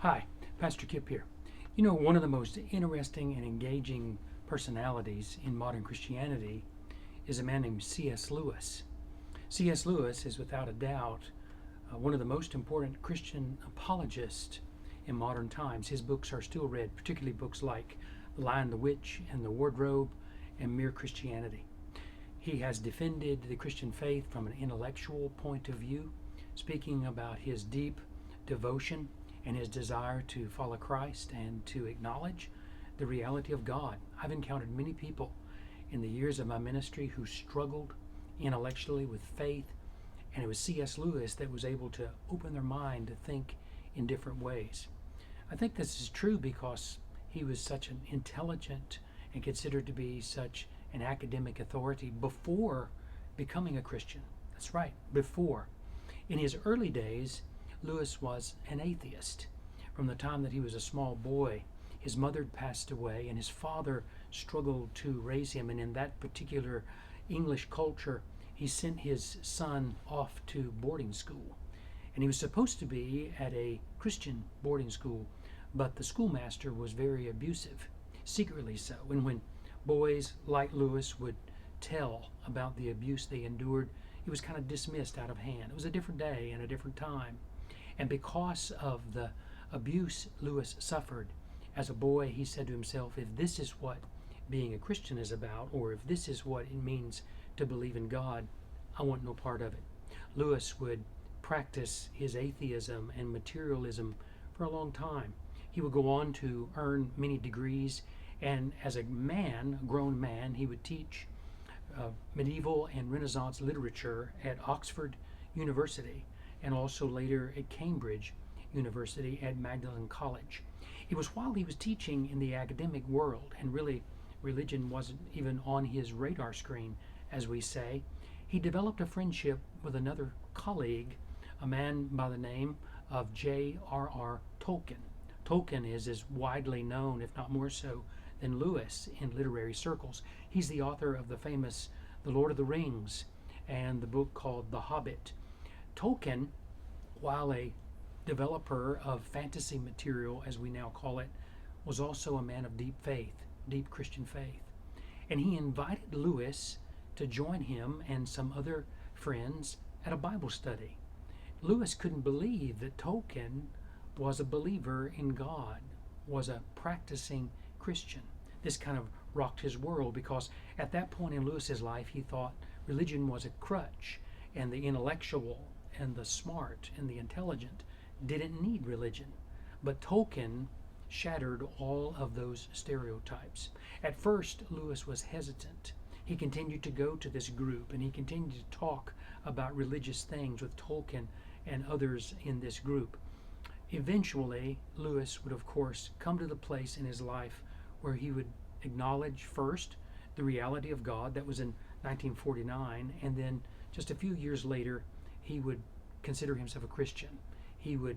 Hi, Pastor Kip here. You know, one of the most interesting and engaging personalities in modern Christianity is a man named C.S. Lewis. C.S. Lewis is without a doubt one of the most important Christian apologists in modern times. His books are still read, particularly books like The Lion, the Witch, and the Wardrobe, and Mere Christianity. He has defended the Christian faith from an intellectual point of view, speaking about his deep devotion and his desire to follow Christ and to acknowledge the reality of God. I've encountered many people in the years of my ministry who struggled intellectually with faith, and it was C.S. Lewis that was able to open their mind to think in different ways. I think this is true because he was such an intelligent and considered to be such an academic authority before becoming a Christian. That's right, before. In his early days, Lewis was an atheist. From the time that he was a small boy, his mother had passed away and his father struggled to raise him. And in that particular English culture, he sent his son off to boarding school. And he was supposed to be at a Christian boarding school, but the schoolmaster was very abusive, secretly so. And when boys like Lewis would tell about the abuse they endured, it was kind of dismissed out of hand. It was a different day and a different time. And because of the abuse Lewis suffered as a boy, he said to himself, if this is what being a Christian is about, or if this is what it means to believe in God, I want no part of it. Lewis would practice his atheism and materialism for a long time. He would go on to earn many degrees, and as a man, a grown man, he would teach medieval and Renaissance literature at Oxford University, and also later at Cambridge University at Magdalen College. It was while he was teaching in the academic world, and really religion wasn't even on his radar screen, as we say, he developed a friendship with another colleague, a man by the name of J.R.R. Tolkien. Tolkien is as widely known, if not more so, than Lewis in literary circles. He's the author of the famous The Lord of the Rings and the book called The Hobbit. Tolkien, while a developer of fantasy material, as we now call it, was also a man of deep faith, deep Christian faith. And he invited Lewis to join him and some other friends at a Bible study. Lewis couldn't believe that Tolkien was a believer in God, was a practicing Christian. This kind of rocked his world because at that point in Lewis's life, he thought religion was a crutch, and the intellectual and the smart and the intelligent didn't need religion. But Tolkien shattered all of those stereotypes. At first, Lewis was hesitant. He continued to go to this group and he continued to talk about religious things with Tolkien and others in this group. Eventually, Lewis would, of course, come to the place in his life where he would acknowledge first the reality of God. That was in 1949, and then just a few years later, he would consider himself a Christian. He would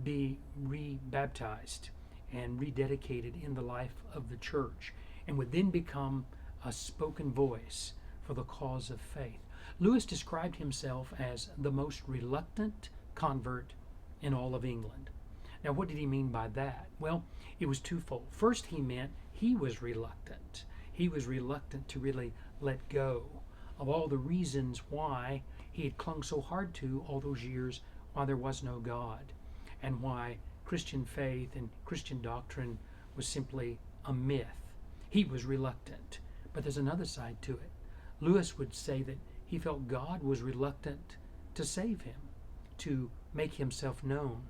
be rebaptized and rededicated in the life of the church, and would then become a spoken voice for the cause of faith. Lewis described himself as the most reluctant convert in all of England. Now, what did he mean by that? Well, it was twofold. First, he meant he was reluctant. He was reluctant to really let go of all the reasons why he had clung so hard to all those years why there was no God, and why Christian faith and Christian doctrine was simply a myth. He was reluctant. But there's another side to it. Lewis would say that he felt God was reluctant to save him, to make himself known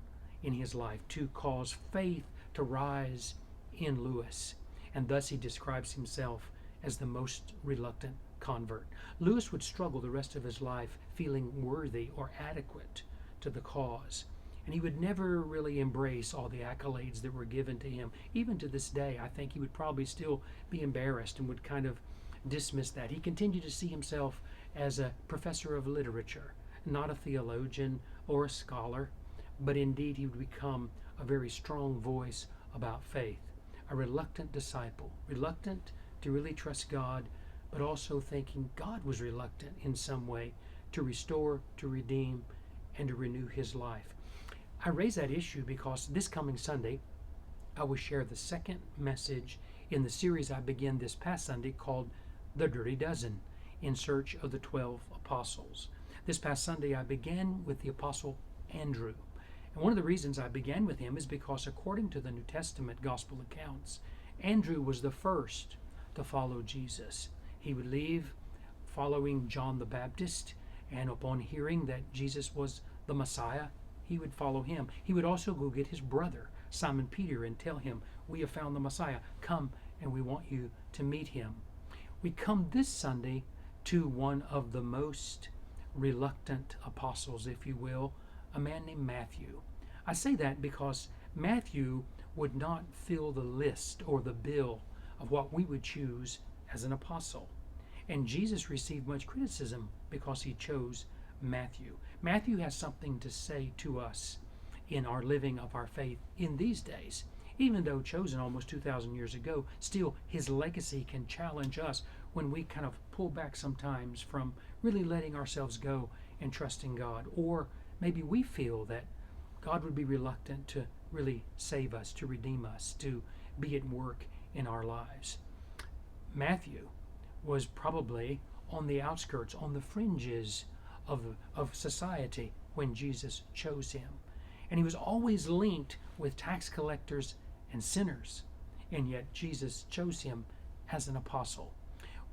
in his life, to cause faith to rise in Lewis. And thus he describes himself as the most reluctant convert. Lewis would struggle the rest of his life feeling worthy or adequate to the cause. And he would never really embrace all the accolades that were given to him. Even to this day, I think he would probably still be embarrassed and would kind of dismiss that. He continued to see himself as a professor of literature, not a theologian or a scholar, but indeed he would become a very strong voice about faith, a reluctant disciple, reluctant to really trust God, but also thinking God was reluctant in some way to restore, to redeem, and to renew his life. I raise that issue because this coming Sunday, I will share the second message in the series I began this past Sunday called The Dirty Dozen, in search of the 12 apostles. This past Sunday, I began with the apostle Andrew. And one of the reasons I began with him is because, according to the New Testament gospel accounts, Andrew was the first to follow Jesus. He would leave following John the Baptist, and upon hearing that Jesus was the Messiah, he would follow him. He would also go get his brother, Simon Peter, and tell him, "We have found the Messiah. Come, and we want you to meet him." We come this Sunday to one of the most reluctant apostles, if you will, a man named Matthew. I say that because Matthew would not fill the list or the bill of what we would choose as an apostle. And Jesus received much criticism because he chose Matthew. Matthew has something to say to us in our living of our faith in these days. Even though chosen almost 2,000 years ago, still his legacy can challenge us when we kind of pull back sometimes from really letting ourselves go and trusting God. Or maybe we feel that God would be reluctant to really save us, to redeem us, to be at work in our lives. Matthew was probably on the outskirts, on the fringes of society when Jesus chose him. And he was always linked with tax collectors and sinners. And yet Jesus chose him as an apostle.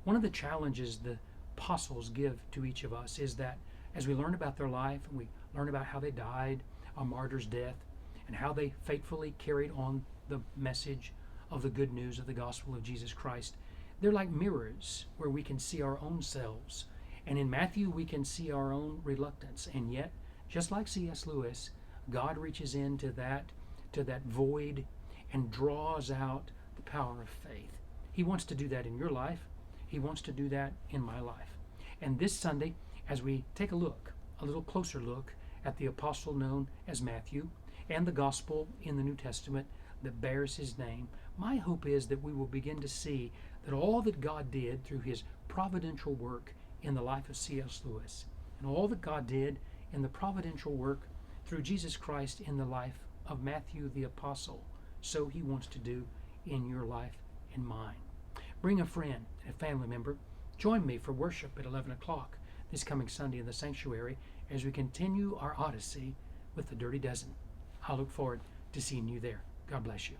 One of the challenges the apostles give to each of us is that as we learn about their life and we learn about how they died, a martyr's death, and how they faithfully carried on the message of the good news of the gospel of Jesus Christ, they're like mirrors where we can see our own selves. And in Matthew, we can see our own reluctance. And yet, just like C.S. Lewis, God reaches into that void and draws out the power of faith. He wants to do that in your life. He wants to do that in my life. And this Sunday, as we take a little closer look at the apostle known as Matthew and the gospel in the New Testament that bears his name, my hope is that we will begin to see that all that God did through his providential work in the life of C.S. Lewis, and all that God did in the providential work through Jesus Christ in the life of Matthew the apostle, so he wants to do in your life and mine. Bring a friend and a family member. Join me for worship at 11 o'clock this coming Sunday in the sanctuary as we continue our odyssey with the Dirty Dozen. I look forward to seeing you there. God bless you.